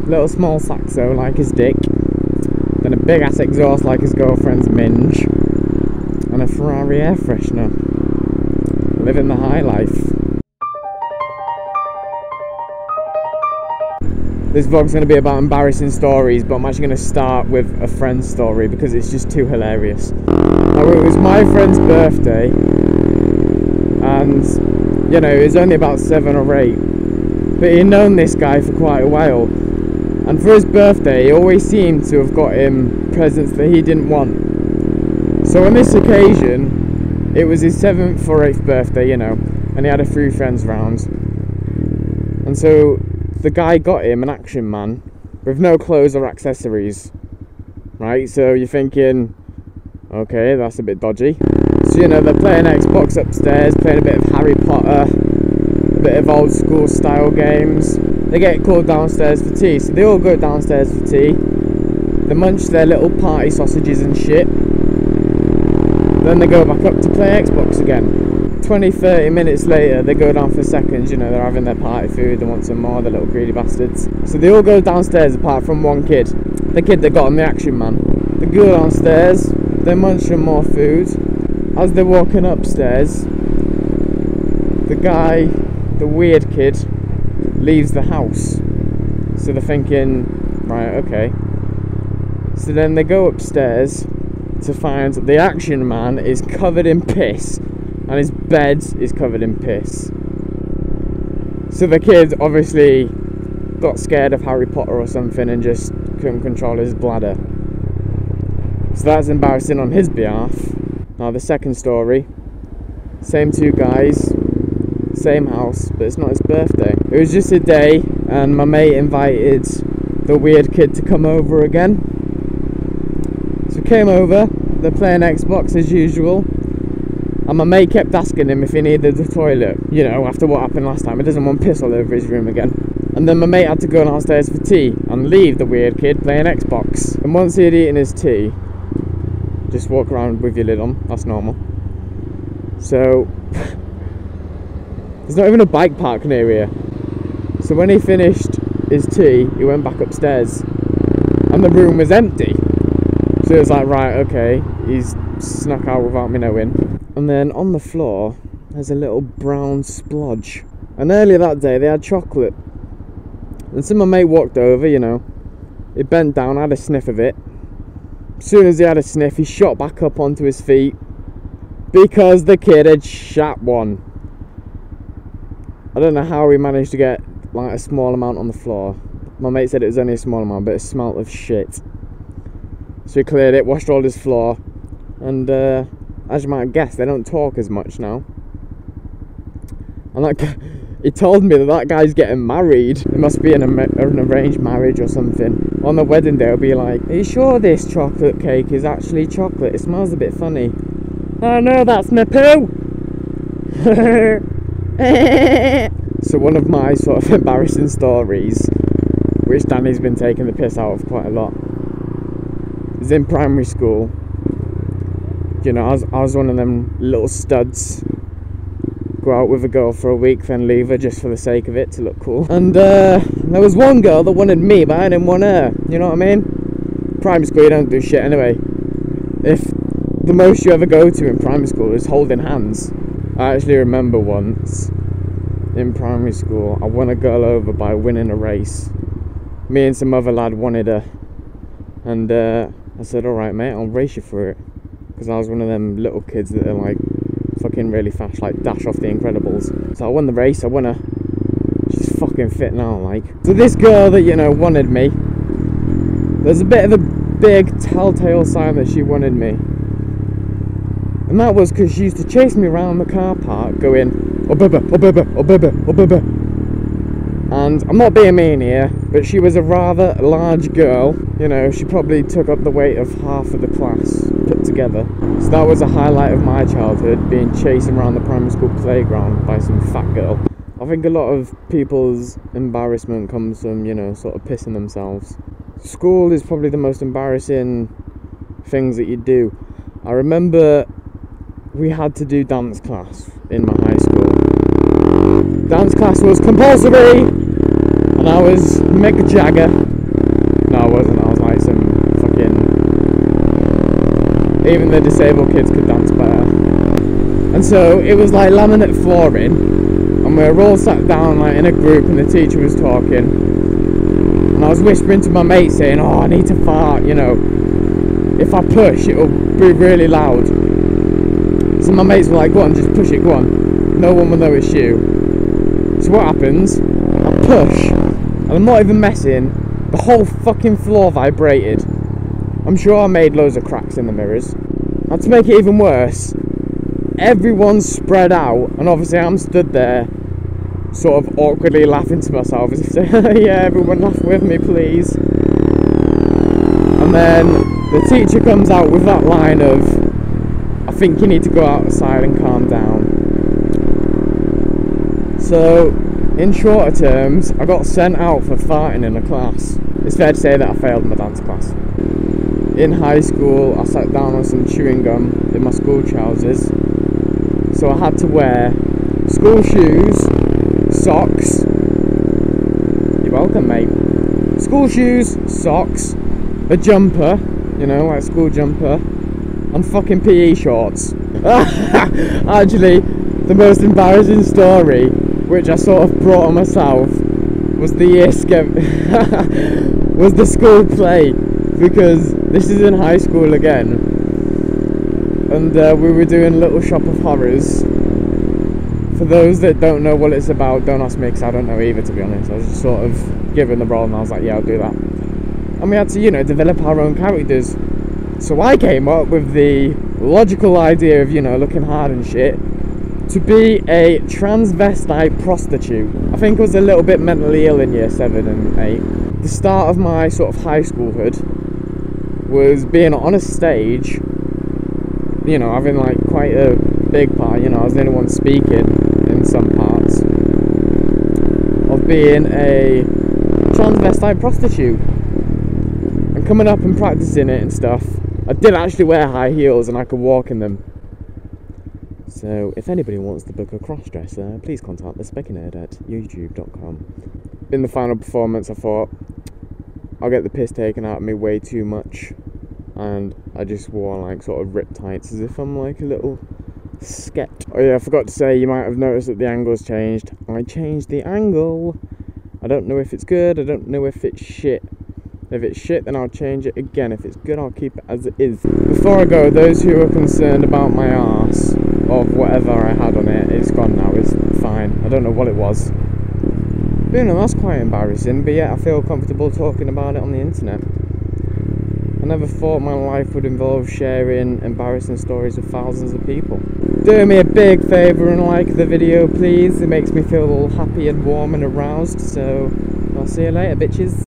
little small saxo like his dick, then a big ass exhaust like his girlfriend's minge, and a Ferrari air freshener. Living the high life. This vlog's going to be about embarrassing stories, but I'm actually going to start with a friend's story because it's just too hilarious. Now, it was my friend's birthday, and you know, he was only about 7 or 8, but he'd known this guy for quite a while, and for his birthday he always seemed to have got him presents that he didn't want. So on this occasion, it was his 7th or 8th birthday, you know, and he had a few friends round, and so the guy got him an Action Man with no clothes or accessories, right? So you're thinking, okay, that's a bit dodgy. So, you know, they're playing Xbox upstairs, playing a bit of Harry Potter, a bit of old school style games. They get called downstairs for tea, so they all go downstairs for tea. They munch their little party sausages and shit. Then they go back up to play Xbox again. 20-30 minutes later, they go down for seconds, you know, they're having their party food, they want some more, the little greedy bastards. So they all go downstairs apart from one kid, the kid that got on the Action Man. They go downstairs, they munch some more food. As they're walking upstairs, the guy, the weird kid, leaves the house. So they're thinking, right, okay. So then they go upstairs to find that the Action Man is covered in piss, and his bed is covered in piss. So the kid obviously got scared of Harry Potter or something and just couldn't control his bladder. So that's embarrassing on his behalf. Now the second story, same 2 guys, same house, but it's not his birthday. It was just a day, and my mate invited the weird kid to come over again. So he came over, they're playing Xbox as usual, and my mate kept asking him if he needed the toilet, you know, after what happened last time. He doesn't want piss all over his room again. And then my mate had to go downstairs for tea and leave the weird kid playing Xbox. And once he had eaten his tea, just walk around with your lid on, that's normal. So there's not even a bike park near here. So when he finished his tea, he went back upstairs and the room was empty. So it was like, right, okay, he's snuck out without me knowing. And then on the floor, there's a little brown splodge. And earlier that day, they had chocolate. And so my mate walked over, you know. He bent down, had a sniff of it. As soon as he had a sniff, he shot back up onto his feet because the kid had shat one. I don't know how he managed to get like a small amount on the floor. My mate said it was only a small amount, but it smelled of shit. So he cleared it, washed all his floor, and as you might have guessed, they don't talk as much now. And that guy, he told me that guy's getting married. It must be an arranged marriage or something. On the wedding day, he'll be like, "Are you sure this chocolate cake is actually chocolate? It smells a bit funny." "Oh no, that's my poo!" So one of my sort of embarrassing stories, which Danny's been taking the piss out of quite a lot, is in primary school. You know, I was one of them little studs. Go out with a girl for a week, then leave her just for the sake of it, to look cool. And there was one girl that wanted me, but I didn't want her. You know what I mean? Primary school, you don't do shit anyway. If the most you ever go to in primary school is holding hands. I actually remember once in primary school, I won a girl over by winning a race. Me and some other lad wanted her, and I said, "Alright mate, I'll race you for it." Because I was one of them little kids that are like fucking really fast, like Dash off the Incredibles. So I won the race, I won her. She's fucking fit now, like. So this girl that, you know, wanted me, there's a bit of a big telltale sign that she wanted me. And that was because she used to chase me around the car park going, "Oh baby, oh baby, oh baby, oh baby." And I'm not being mean here, but she was a rather large girl. You know, she probably took up the weight of half of the class put together. So that was a highlight of my childhood, being chased around the primary school playground by some fat girl. I think a lot of people's embarrassment comes from, you know, sort of pissing themselves. School is probably the most embarrassing things that you do. I remember we had to do dance class in my high school. Dance class was compulsory, and I was Mick Jagger. even the disabled kids could dance better. And so it was like laminate flooring, and we were all sat down like in a group, and the teacher was talking, and I was whispering to my mate saying, oh, I need to fart, you know, if I push it'll be really loud. So my mates were like, go on, just push it, go on, no one will know it's you. So what happens, I push, and I'm not even messing, the whole fucking floor vibrated. I'm sure I made loads of cracks in the mirrors. And to make it even worse, everyone's spread out, and obviously I'm stood there sort of awkwardly laughing to myself as if saying, yeah, everyone laugh with me please. And then the teacher comes out with that line of, I think you need to go outside and calm down. So in shorter terms, I got sent out for farting in a class. It's fair to say that I failed my dance class. In high school, I sat down on some chewing gum in my school trousers, so I had to wear school shoes, socks, you're welcome mate, school shoes, socks, a jumper, you know, like a school jumper, and fucking PE shorts. Actually, the most embarrassing story, which I sort of brought on myself, was the was the school play, because this is in high school again, and we were doing Little Shop of Horrors. For those that don't know what it's about, don't ask me because I don't know either, to be honest. I was just sort of given the role and I was like, yeah, I'll do that. And we had to, you know, develop our own characters. So I came up with the logical idea of, you know, looking hard and shit, to be a transvestite prostitute. I think I was a little bit mentally ill in year 7 and 8. The start of my sort of high schoolhood was being on a stage, you know, having like quite a big part, you know, I was the only one speaking in some parts, of being a transvestite prostitute, and coming up and practicing it and stuff. I did actually wear high heels and I could walk in them. So if anybody wants to book a cross-dresser, please contact the Speckinerd at youtube.com. In the final performance, I thought I'll get the piss taken out of me way too much, and I just wore like sort of rip tights as if I'm like a little sket. Oh yeah, I forgot to say, you might have noticed that the angle's changed. I changed the angle. I don't know if it's good, I don't know if it's shit. If it's shit, then I'll change it again. If it's good, I'll keep it as it is. Before I go, those who are concerned about my arse, of whatever I had on it, it's gone now, it's fine. I don't know what it was. But, you know, that's quite embarrassing, but yeah, I feel comfortable talking about it on the internet. I never thought my life would involve sharing embarrassing stories with thousands of people. Do me a big favour and like the video, please. It makes me feel all happy and warm and aroused. So I'll see you later, bitches.